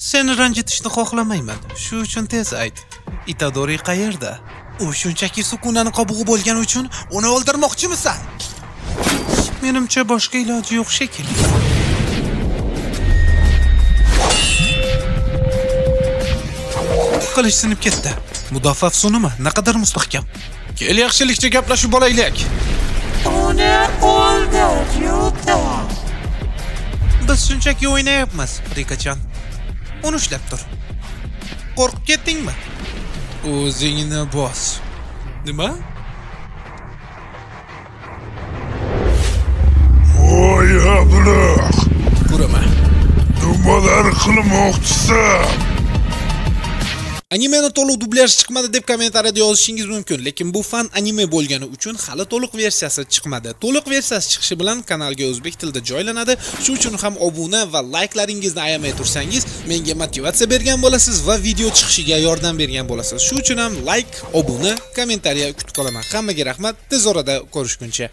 Seni ranjitishni xohlamayman. Shu uchun tez ayt. Itadori qayerda? U shunchaki Sukunani qobug'i bo'lgani uchun uni o'ldirmoqchimisan? Menimcha boshqa iloji yo'q shekilli. Qilish sinib ketdi. Mudofaa afsunimi? Naqadar mustahkam. Kel yaxshilikcha gaplashib olaylik. Uni o'ldir, Yuta. Biz shunchaki o'ynayapmiz, Rikachan. Uni ushlab tur. Qo'rqib ketdingmi? O'zingni bos. Nima? Voy ablah! Ko'raman. Nimalar qilmoqchisan? Animeni to'liq dublyaj chiqmadi deb kommentariyada yozishingiz mumkin, lekin bu fan anime bo'lgani uchun hali to'liq versiyasi chiqmadi. To'liq versiyasi chiqishi bilan kanalga o'zbek tilida joylanadi. Shu uchun ham obuna va layklaringizni ayamay tursangiz, menga motivatsiya bergan bo'lasiz va video chiqishiga yordam bergan bo'lasiz. Shu uchun ham like, obuna, kommentariya kutib qolaman. Hammaga rahmat. Tez orada ko'rishguncha.